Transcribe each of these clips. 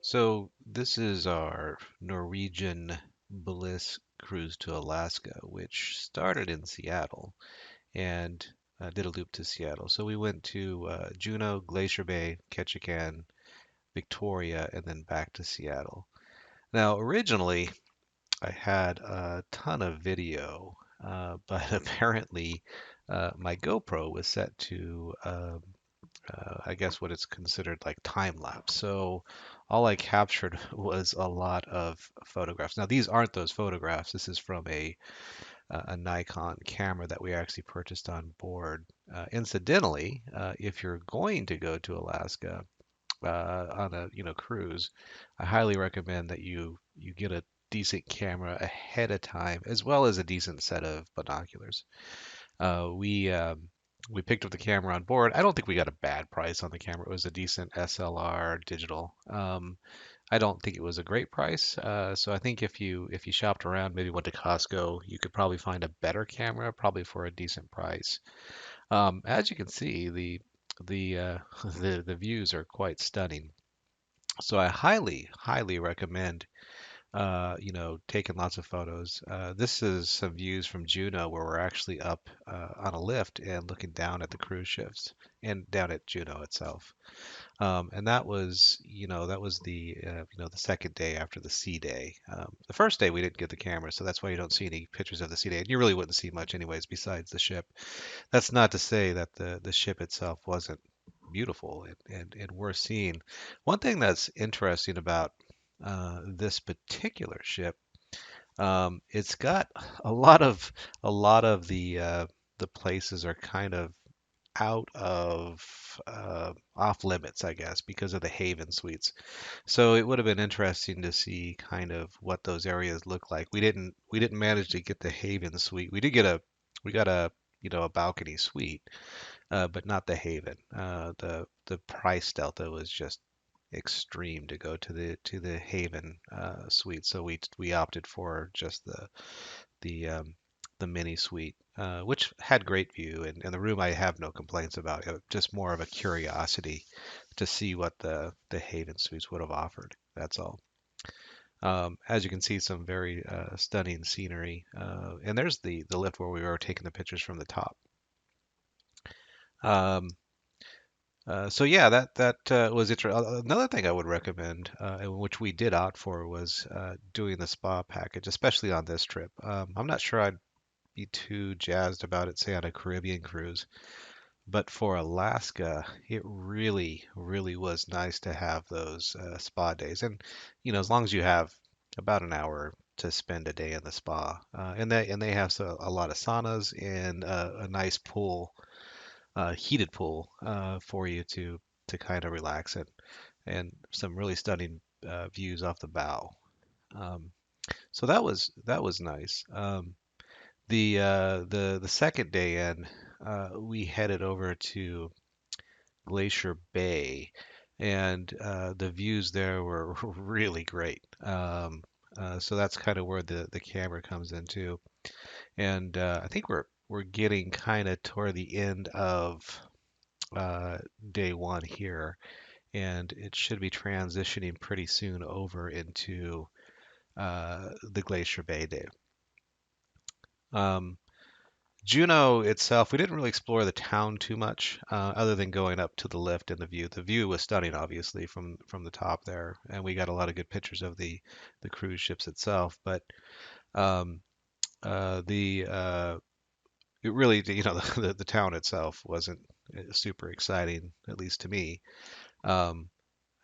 So this is our Norwegian Bliss cruise to Alaska, which started in Seattle and did a loop to Seattle. So we went to Juneau, Glacier Bay, Ketchikan, Victoria, and then back to Seattle. Now, originally, I had a ton of video, but apparently my GoPro was set to I guess what it's considered like time lapse. So all I captured was a lot of photographs. Now these aren't those photographs. This is from a Nikon camera that we actually purchased on board. Incidentally, if you're going to go to Alaska on a cruise, I highly recommend that you get a decent camera ahead of time, as well as a decent set of binoculars. We picked up the camera on board. I don't think we got a bad price on the camera. It was a decent SLR digital. I don't think it was a great price. So I think if you shopped around, maybe went to Costco, you could probably find a better camera, probably for a decent price. As you can see, the the views are quite stunning. So I highly recommend taking lots of photos. This is some views from Juneau where we're actually up on a lift and looking down at the cruise ships and down at Juneau itself. And that was the second day after the sea day. The first day we didn't get the camera, so that's why you don't see any pictures of the sea day. And you really wouldn't see much anyways besides the ship. That's not to say that the ship itself wasn't beautiful and worth seeing. One thing that's interesting about this particular ship, it's got a lot of the places are kind of out of off limits, I guess, because of the Haven suites. So it would have been interesting to see kind of what those areas look like. We didn't manage to get the Haven suite. We got a a balcony suite, but not the Haven. The price delta was just extreme to go to the Haven suite, so we opted for just the the mini suite, which had great view, and the room I have no complaints about. Just more of a curiosity to see what the Haven suites would have offered. That's all. As you can see, some very stunning scenery, and there's the lift where we were taking the pictures from the top. Um, so yeah, that was interesting. Another thing I would recommend, and which we did opt for, was doing the spa package, especially on this trip. I'm not sure I'd be too jazzed about it, say on a Caribbean cruise, but for Alaska, it really was nice to have those spa days. And as long as you have about an hour to spend a day in the spa, and they have a lot of saunas and a nice pool, heated pool for you to kind of relax in, and some really stunning views off the bow. Um, so that was nice. The second day in, we headed over to Glacier Bay, and the views there were really great. So that's kind of where the camera comes into, and I think we're getting kind of toward the end of uh, day one here, and it should be transitioning pretty soon over into the Glacier Bay day. Um, Juneau itself, we didn't really explore the town too much, other than going up to the lift and the view. The view was stunning, obviously, from the top there, and we got a lot of good pictures of the cruise ships itself. But um, the it really, the town itself wasn't super exciting, at least to me. Um,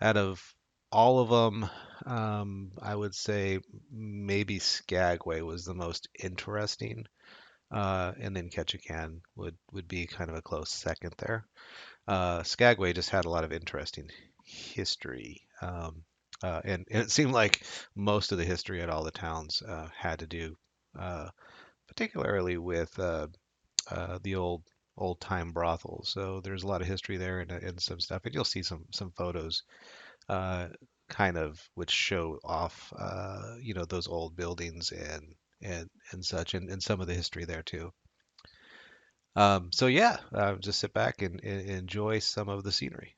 Out of all of them, I would say maybe Skagway was the most interesting, and then Ketchikan would be kind of a close second there. Skagway just had a lot of interesting history, and it seemed like most of the history at all the towns had to do, uh, particularly with the old time brothels. So there's a lot of history there and some stuff, and you'll see some photos uh, kind of which show off those old buildings and such, and some of the history there too. So yeah, just sit back and enjoy some of the scenery.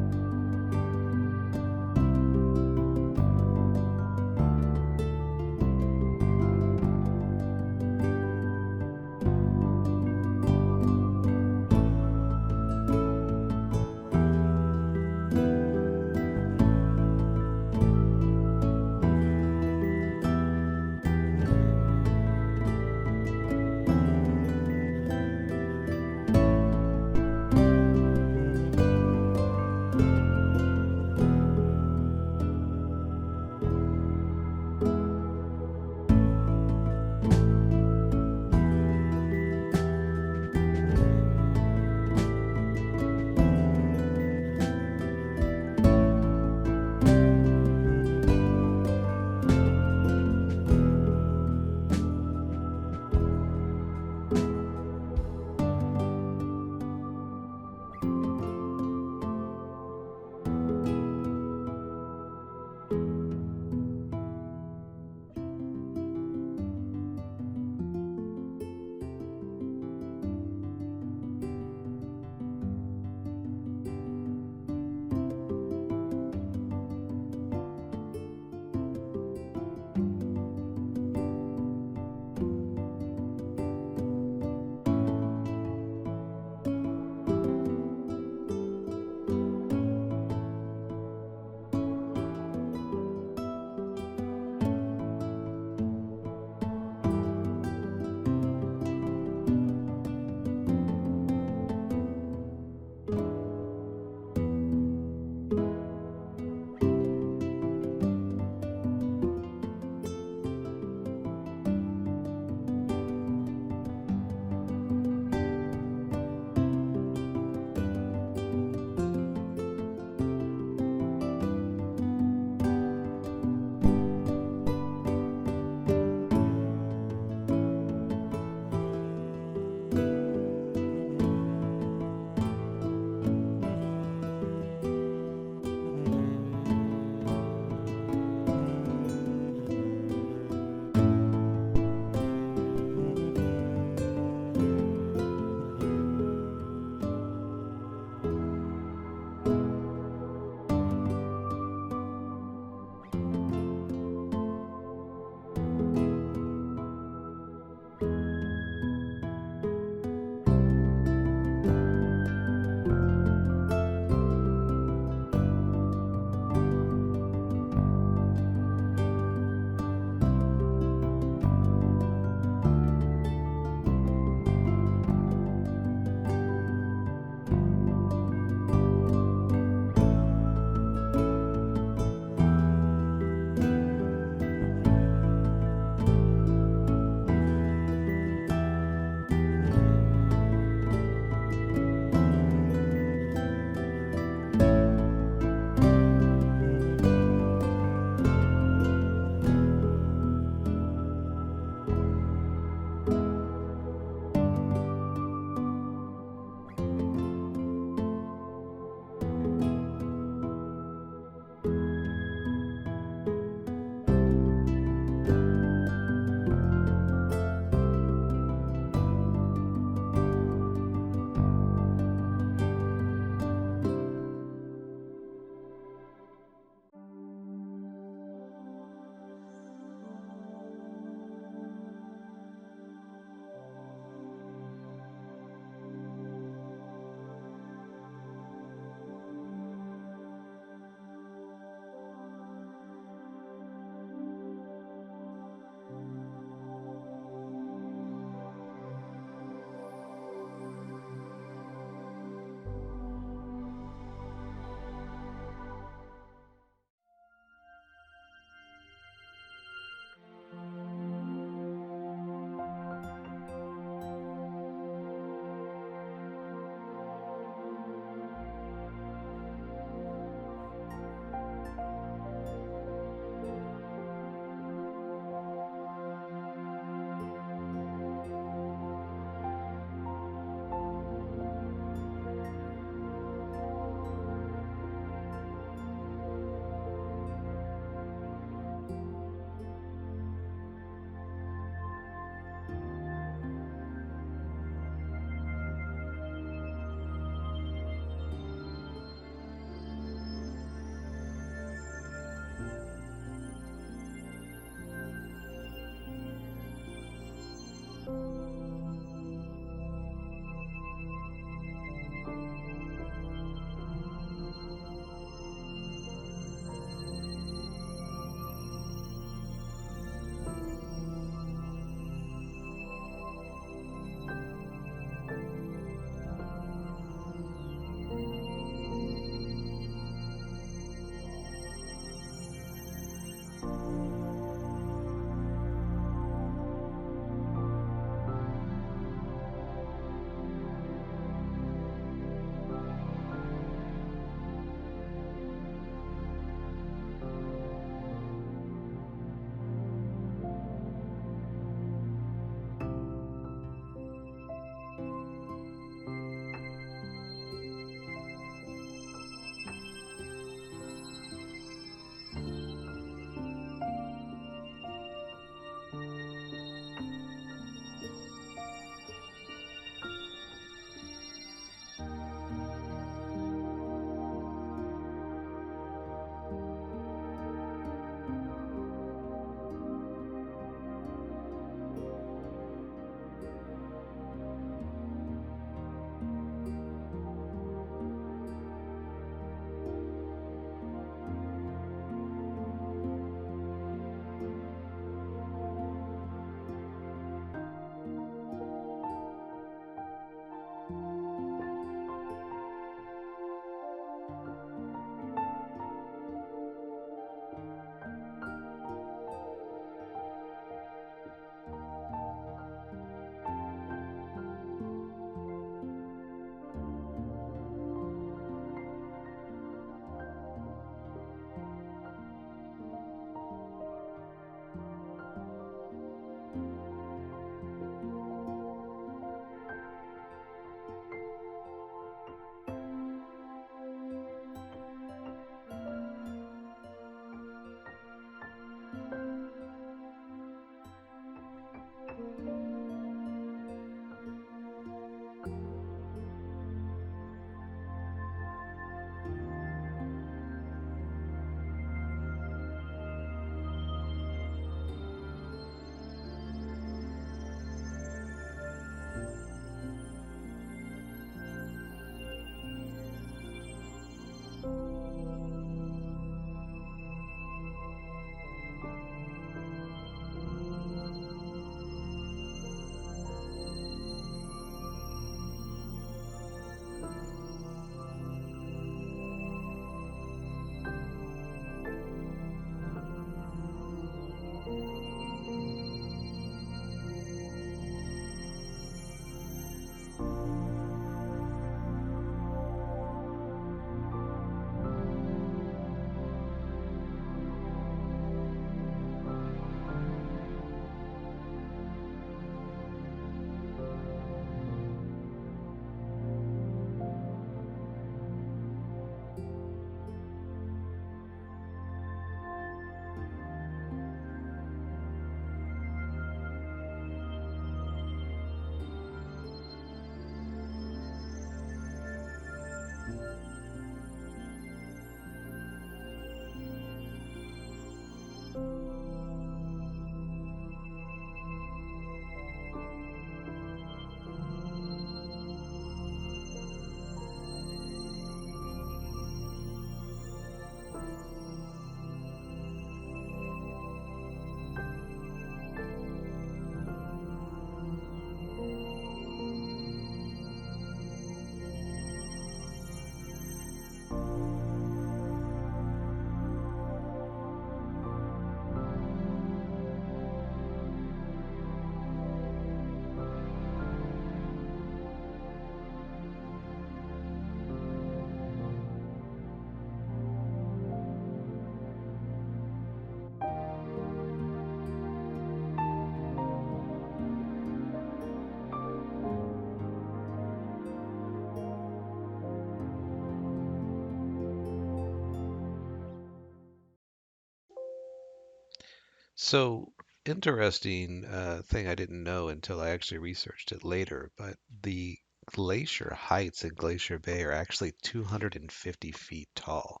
So interesting thing I didn't know until I actually researched it later, but the glacier heights in Glacier Bay are actually 250 feet tall.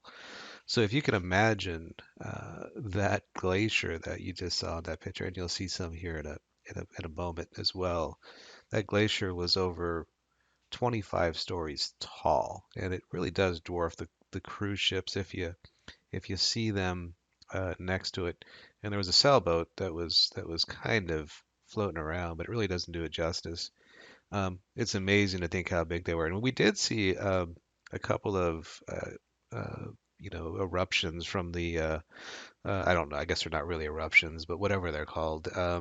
So if you can imagine that glacier that you just saw in that picture, and you'll see some here in a moment as well, that glacier was over 25 stories tall, and it really does dwarf the cruise ships if you see them next to it. And there was a sailboat that was kind of floating around, but it really doesn't do it justice. It's amazing to think how big they were. And we did see a couple of eruptions from I don't know, I guess they're not really eruptions, but whatever they're called. Uh,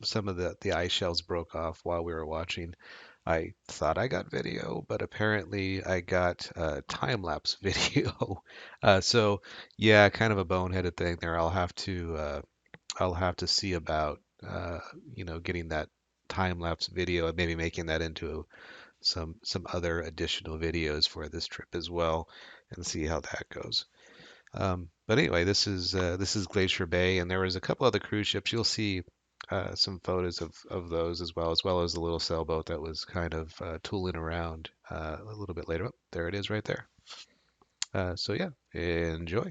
some of the ice shells broke off while we were watching. I thought I got video, but apparently I got time-lapse video. So yeah, kind of a boneheaded thing there. I'll have to see about getting that time-lapse video and maybe making that into some other additional videos for this trip as well, and see how that goes. But anyway, this is Glacier Bay, and there was a couple other cruise ships. You'll see some photos of those as well as the little sailboat that was kind of tooling around a little bit later. Oh, there it is right there. So yeah, enjoy.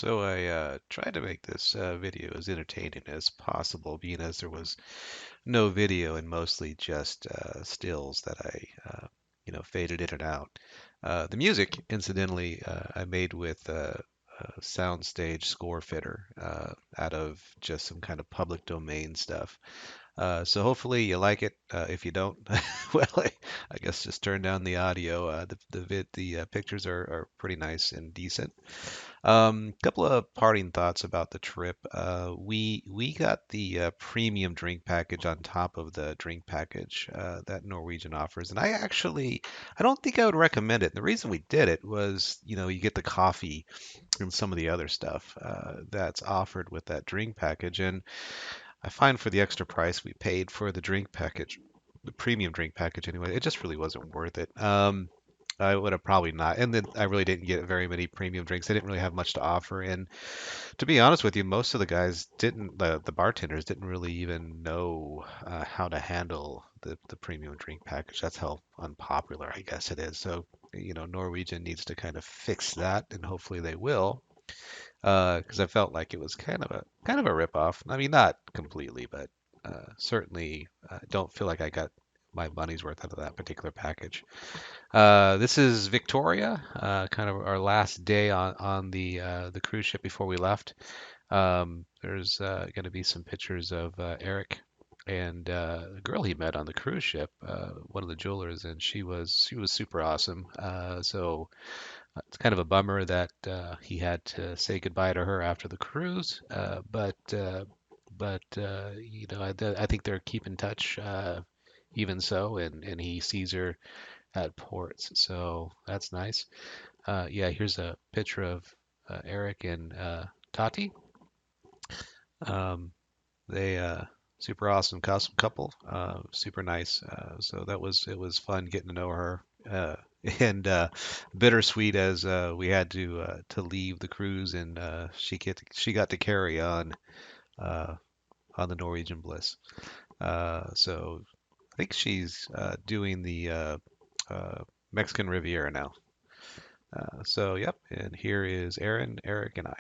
So I tried to make this video as entertaining as possible, being as there was no video and mostly just stills that I, faded in and out. The music, incidentally, I made with a soundstage score fitter out of just some kind of public domain stuff. So hopefully you like it. If you don't, well, I guess just turn down the audio. The pictures are pretty nice and decent. Couple of parting thoughts about the trip. We got the premium drink package on top of the drink package that Norwegian offers, and I don't think I would recommend it. And the reason we did it was, you get the coffee and some of the other stuff that's offered with that drink package, and I find for the extra price we paid for the drink package, the premium drink package anyway, it just really wasn't worth it. I would have probably not, and then I really didn't get very many premium drinks. They didn't really have much to offer, and to be honest with you, most of the guys didn't, the bartenders didn't really even know how to handle the premium drink package. That's how unpopular I guess it is. So, Norwegian needs to kind of fix that, and hopefully they will, because I felt like it was kind of a ripoff. I mean, not completely, but certainly don't feel like I got my money's worth out of that particular package. This is Victoria, kind of our last day on the cruise ship before we left. There's going to be some pictures of Eric and the girl he met on the cruise ship, one of the jewelers, and she was super awesome. So it's kind of a bummer that he had to say goodbye to her after the cruise, I think they're keep in touch. Even so, and he sees her at ports, so that's nice. Yeah, here's a picture of Eric and Tati. Um, they super awesome custom couple, super nice. So it was fun getting to know her, and bittersweet as we had to leave the cruise, and she got to carry uh, on the Norwegian Bliss. So I think she's doing the Mexican Riviera now. So yep, and here is Erin, Eric, and I.